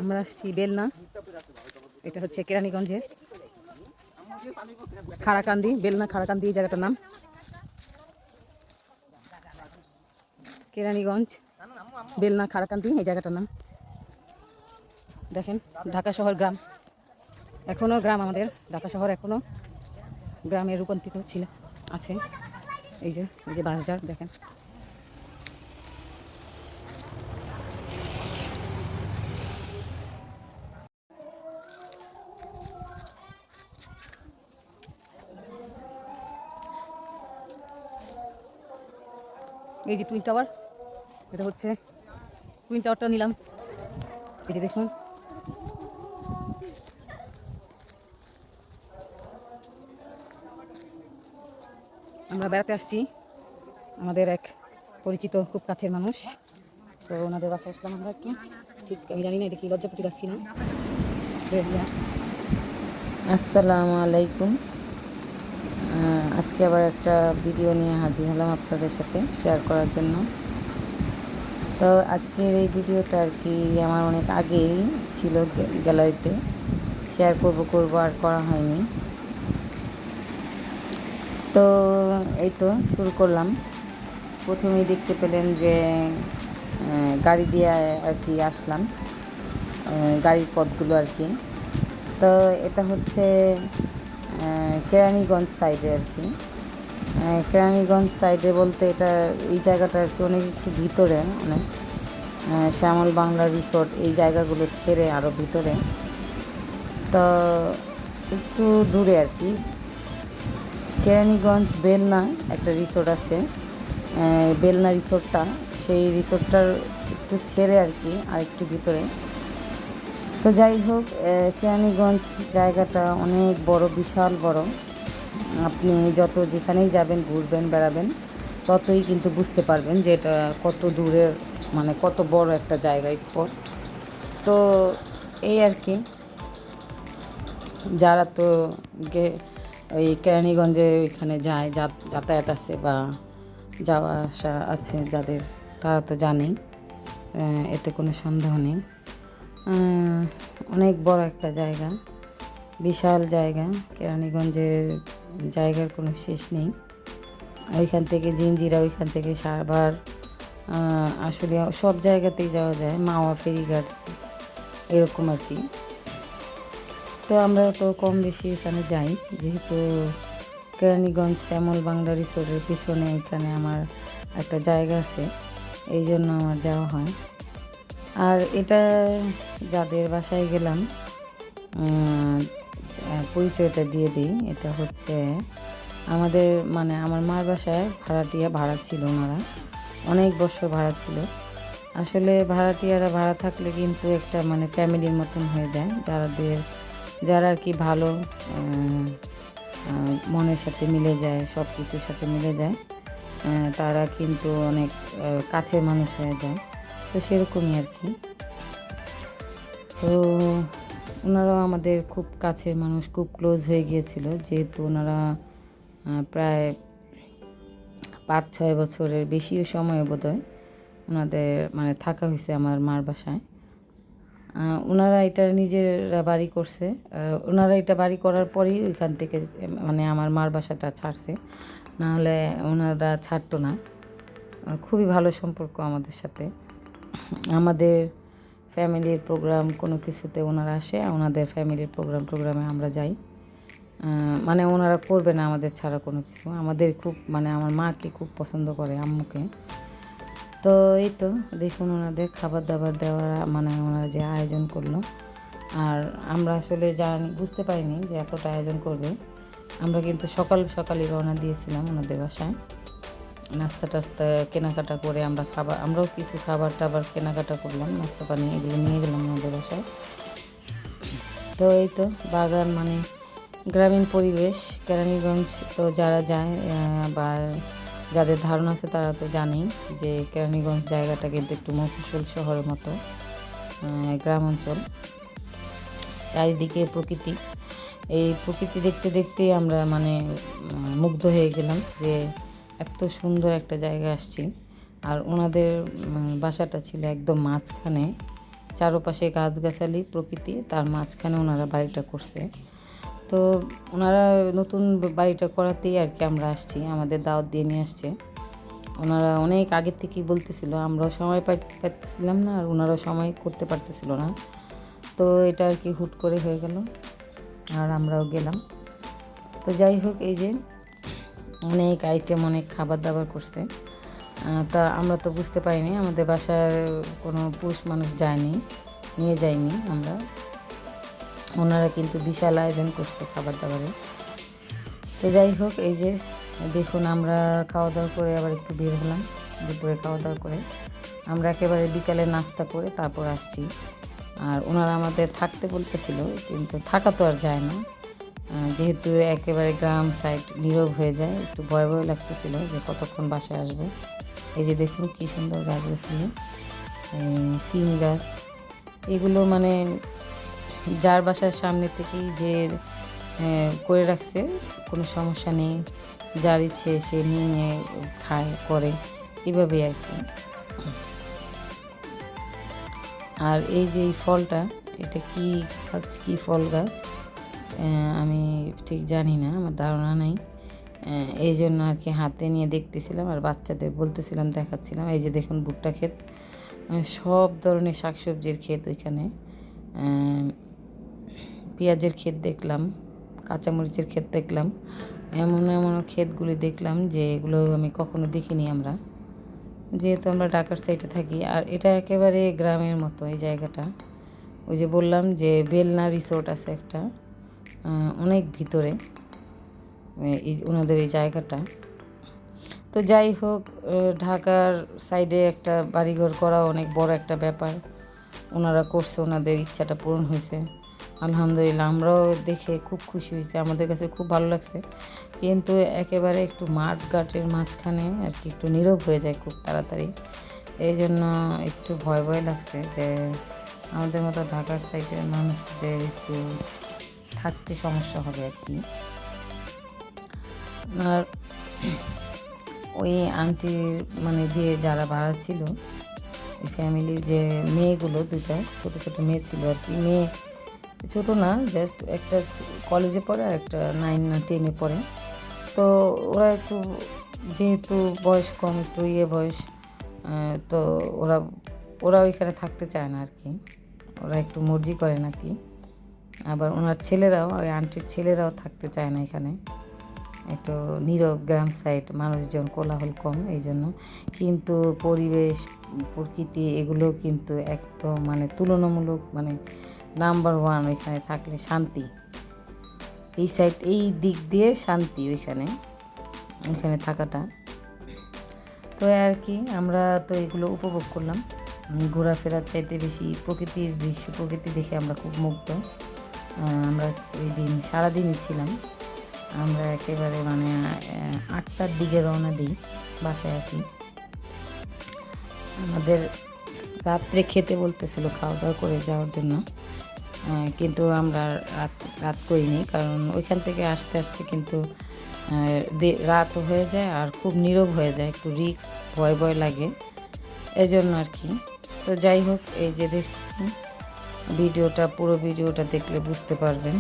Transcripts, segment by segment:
আমরা আসছি বেলনা, এটা হচ্ছে কেরানীগঞ্জে খারাকান্দি, বেলনা খারাকান্দি এই জায়গাটার নাম। কেরানীগঞ্জ বেলনা খারাকান্দি এই জায়গাটার নাম। দেখেন ঢাকা শহর গ্রাম, এখনও গ্রাম, আমাদের ঢাকা শহর এখনও গ্রামে রূপান্তরিত ছিল আছে। এই যে বাঁশঝাড় দেখেন। এই যে টুইন টাওয়ার, এটা হচ্ছে টুইন টাওয়ারটা নিলাম। এই যে দেখুন আমরা বেড়াতে আসছি, আমাদের এক পরিচিত খুব কাছের মানুষ, তো ওনাদের বাসায় আসলাম আমরা একটু। ঠিক আমি জানি না এটা কি লজ্জাপতি যাচ্ছি না। আসসালামু আলাইকুম। আজকে আবার একটা ভিডিও নিয়ে হাজির হলাম আপনাদের সাথে শেয়ার করার জন্য। তো আজকের এই ভিডিওটা আর কি আমার অনেক আগেই ছিল গ্যালারিতে, শেয়ার করব আর করা হয়নি। তো এই তো শুরু করলাম। প্রথমেই দেখতে পেলেন যে গাড়ি দিয়ে আর কি আসলাম, গাড়ির পথগুলো আর কি। তো এটা হচ্ছে কেরানীগঞ্জ সাইডে আর কি। কেরানীগঞ্জ সাইডে বলতে এটা এই জায়গাটা আর কি অনেক একটু ভিতরে, অনেক শ্যামল বাংলা রিসোর্ট এই জায়গাগুলো ছেড়ে আরও ভিতরে, তো একটু দূরে আর কি। কেরানীগঞ্জ বেলনা একটা রিসোর্ট আছে, বেলনা রিসোর্টটা, সেই রিসোর্টটার একটু ছেড়ে আর কি আর একটু ভিতরে। তো যাই হোক, কেরানীগঞ্জ জায়গাটা অনেক বড়, বিশাল বড়। আপনি যত যেখানেই যাবেন, ঘুরবেন, বেড়াবেন, ততই কিন্তু বুঝতে পারবেন যে এটা কত দূরের, মানে কত বড় একটা জায়গা, স্পট। তো এই আর কি, যারা তো ওই কেরানীগঞ্জে ওইখানে যায়, যাতায়াত আছে বা যাওয়া আসা আছে যাদের, তারা তো জানেই, এতে কোনো সন্দেহ নেই। অনেক বড় একটা জায়গা, বিশাল জায়গা। কেরানীগঞ্জের জায়গার কোনো শেষ নেই। ওইখান থেকে জিঞ্জিরা, ওইখান থেকে সাভার, আসলে সব জায়গাতেই যাওয়া যায়, মাওয়া ফেরিঘাট এরকম আর কি। তো আমরা তো কম বেশি এখানে যাই, যেহেতু কেরানীগঞ্জ শ্যামল বাংলা রিসোর্টের পিছনে এখানে আমার একটা জায়গা আছে, এই জন্য আমার যাওয়া হয়। আর এটা যাদের বাসায় গেলাম, পরিচয়টা দিয়ে দিই। এটা হচ্ছে আমাদের, মানে আমার মার বাসায় ভাড়া ছিল, ওনারা অনেক বছর ভাড়া ছিল। আসলে ভাড়াটিয়ারা ভাড়া থাকলে কিন্তু একটা মানে ফ্যামিলির মতন হয়ে যায়, যারা আর কি ভালো, মনের সাথে মিলে যায়, সব কিছুর সাথে মিলে যায়, তারা কিন্তু অনেক কাছের মানুষ হয়ে যায়। তো সেরকমই আর কি। তো ওনারাও আমাদের খুব কাছের মানুষ, খুব ক্লোজ হয়ে গিয়েছিল, যেহেতু ওনারা প্রায় 5-6 বছরের বেশিও সময় বোধহয় ওনাদের মানে থাকা হয়েছে আমার মার বাসায়। ওনারা এটা নিজেরা বাড়ি করছে, ওনারা এটা বাড়ি করার পরেই ওইখান থেকে মানে আমার মার বাসাটা ছাড়ছে, নাহলে ওনারা ছাড়তো না। খুবই ভালো সম্পর্ক আমাদের সাথে। আমাদের ফ্যামিলির প্রোগ্রাম কোনো কিছুতে ওনারা আসে, ওনাদের ফ্যামিলির প্রোগ্রামে আমরা যাই। মানে ওনারা করবে না আমাদের ছাড়া কোনো কিছু। আমাদের খুব, মানে আমার মাকে খুব পছন্দ করে, আম্মুকে। তো এই তো দেখুন ওনাদের খাবার দাবার দেওয়া, মানে ওনারা যে আয়োজন করলো, আর আমরা আসলে বুঝতে পারিনি যে এতটা আয়োজন করবে। আমরা কিন্তু সকালই রওনা দিয়েছিলাম ওনাদের বাসায়, নাস্তা টাস্তা কেনাকাটা করে আমরাও কিছু খাবার টাবার কেনাকাটা করলাম, নাস্তা পানি এগুলো নিয়ে গেলাম ওনাদের বাসায়। তো এই তো বাগান, মানে গ্রামীণ পরিবেশ কেরানীগঞ্জ। তো যারা যায় বা যাদের ধারণা আছে তারা তো জানেই যে কেরানীগঞ্জ জায়গাটা কিন্তু একটু মফস্বল শহরের মতো, গ্রাম অঞ্চল, চারিদিকে প্রকৃতি। এই প্রকৃতি দেখতে দেখতেই আমরা মানে মুগ্ধ হয়ে গেলাম যে এত সুন্দর একটা জায়গায় আসছি। আর ওনাদের বাসাটা ছিল একদম মাঝখানে, চারপাশে গাছগাছালি প্রকৃতি, তার মাঝখানে ওনারা বাড়িটা করছে। তো ওনারা নতুন বাড়িটা করাতেই আর কি আমরা আসছি, আমাদের দাওয়াত দিয়ে নিয়ে আসছে। ওনারা অনেক আগের থেকেই বলতেছিল, আমরাও সময় পাইতেছিলাম না আর ওনারাও সময় করতে পারতেছিল না। তো এটা আর কি হুট করে হয়ে গেল আর আমরাও গেলাম। তো যাই হোক, এই যে অনেক আইটেম, অনেক খাবার দাবার করছে। তা আমরা তো বুঝতে পারিনি, আমাদের বাসার কোনো পুরুষ মানুষ যায়নি, নিয়ে যায়নি আমরা। ওনারা কিন্তু বিশাল আয়োজন করছে খাবার দাবারের। তো যাই হোক, এই যে দেখুন, আমরা খাওয়া দাওয়া করে আবার একটু বের হলাম। দুপুরে খাওয়া দাওয়া করে আমরা একেবারে বিকালে নাস্তা করে তারপর আসছি। আর ওনারা আমাদের থাকতে বলতেছিল, কিন্তু থাকা তো আর যায় না, যেহেতু একেবারে গ্রাম সাইড নীরব হয়ে যায়, একটু ভয় ভয় লাগতেছিল যে কতক্ষণ বাসায় আসবো। এই যে দেখুন কী সুন্দর গাছগাছালি, সিম গাছ, এগুলো মানে যার বাসার সামনে থেকেই যে করে রাখছে, কোনো সমস্যা নেই, যার ইচ্ছে সে নিয়ে খায় করে, এভাবেই আর কি। আর এই যে এই ফলটা, এটা কি গাছ, কি ফল গাছ আমি ঠিক জানি না, আমার ধারণা নেই, এই জন্য আর কি হাতে নিয়ে দেখতেছিলাম আর বাচ্চাদের বলতেছিলাম, দেখাচ্ছিলাম। এই যে দেখুন ভুট্টা ক্ষেত, সব ধরনের শাকসবজির ক্ষেত ওইখানে, পেঁয়াজের ক্ষেত দেখলাম, কাঁচামরিচের ক্ষেত দেখলাম, এমন এমন ক্ষেতগুলি দেখলাম যে এগুলো আমি কখনো দেখিনি আমরা, যেহেতু আমরা ঢাকার সাইডে থাকি। আর এটা একেবারে গ্রামের মতো এই জায়গাটা। ওই যে বললাম যে বেলনা রিসোর্ট আছে একটা, অনেক ভিতরে ওনাদের এই জায়গাটা। তো যাই হোক, ঢাকার সাইডে একটা বাড়িঘর করা অনেক বড় একটা ব্যাপার, ওনারা করছে, ওনাদের ইচ্ছাটা পূরণ হয়েছে আলহামদুলিল্লাহ। আমরাও দেখে খুব খুশি হয়েছে, আমাদের কাছে খুব ভালো লাগছে। কিন্তু একেবারে একটু মাঠ ঘাটের মাঝখানে আর কি, একটু নীরব হয়ে যায় খুব তাড়াতাড়ি, এই জন্য একটু ভয় ভয় লাগছে যে আমাদের মতো ঢাকার সাইডের মানুষদের একটু থাকতে সমস্যা হবে আর কি। আর ওই আন্টির মানে যে যারা ভাড়া ছিল, ওই ফ্যামিলির যে মেয়েগুলো, দুটা ছোটো ছোটো মেয়ে ছিল আর কি, মেয়ে ছোটো না, জাস্ট একটা কলেজে পড়ে আর একটা 9 না 10-এ পড়ে। তো ওরা একটু, যেহেতু বয়স কম, একটু বয়স, তো ওরা ওরা ওইখানে থাকতে চায় না আর কি, ওরা একটু মর্জি করে নাকি। আবার ওনার ছেলেরাও, ওই আন্টির ছেলেরাও থাকতে চায় না এখানে, একটু নীরব গ্রাম সাইড, মানুষজন কোলাহল কম, এই জন্য। কিন্তু পরিবেশ, প্রকৃতি এগুলো কিন্তু একদম মানে তুলনামূলক, মানে নাম্বার 1 ওইখানে থাকলে শান্তি। এই সাইড, এই দিক দিয়ে শান্তি ওইখানে থাকাটা। তো আর কি, আমরা তো এগুলো উপভোগ করলাম। ঘোরাফেরার চাইতে বেশি প্রকৃতির দৃশ্য, প্রকৃতি দেখে আমরা খুব মুগ্ধ। আমরা ওই দিন সারাদিনই ছিলাম। আমরা একেবারে মানে 8টার দিকে রওনা দিই, বাসায় আসি। আমাদের রাত্রে খেতে বলতেছিল খাওয়া দাওয়া করে যাওয়ার জন্য, কিন্তু আমরা রাত করিনি, কারণ ওইখান থেকে আসতে আসতে কিন্তু রাত হয়ে যায় আর খুব নীরব হয়ে যায়, একটু রিস্ক, ভয় ভয় লাগে, এই জন্য আর কি। তো যাই হোক, এই যে দেখুন ভিডিওটা, পুরো ভিডিওটা দেখলে বুঝতে পারবেন।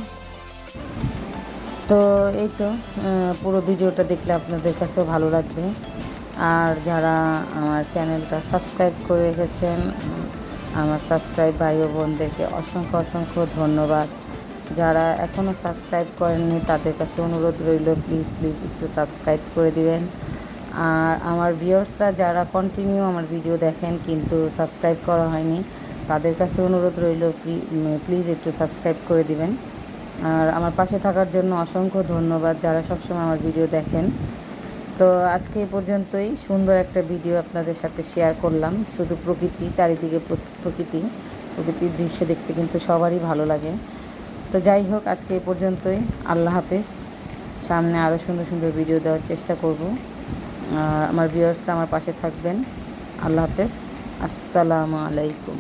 তো এই তো, পুরো ভিডিওটা দেখলে আপনাদের কাছেও ভালো লাগবে। আর যারা আমার চ্যানেলটা সাবস্ক্রাইব করে রেখেছেন, আমার সাবস্ক্রাইব ভাই ও বোনদেরকে অসংখ্য অসংখ্য ধন্যবাদ। যারা এখনও সাবস্ক্রাইব করেননি তাদের কাছে অনুরোধ রইল, প্লিজ প্লিজ একটু সাবস্ক্রাইব করে দিবেন। আর আমার ভিউয়ার্সরা যারা কন্টিনিউ আমার ভিডিও দেখেন কিন্তু সাবস্ক্রাইব করা হয়নি, তাদের কাছে অনুরোধ রইল, প্লিজ একটু সাবস্ক্রাইব করে দিবেন। আর আমার পাশে থাকার জন্য অসংখ্য ধন্যবাদ, যারা সবসময় আমার ভিডিও দেখেন। তো আজকে এই পর্যন্তই, সুন্দর একটা ভিডিও আপনাদের সাথে শেয়ার করলাম। শুধু প্রকৃতি, চারিদিকে প্রকৃতির দৃশ্য দেখতে কিন্তু সবারই ভালো লাগে। তো যাই হোক, আজকে এই পর্যন্তই। আল্লাহ হাফেজ। সামনে আরও সুন্দর সুন্দর ভিডিও দেওয়ার চেষ্টা করব। আমার ভিউয়ার্সরা আমার পাশে থাকবেন। আল্লাহ হাফেজ। আসসালামু আলাইকুম।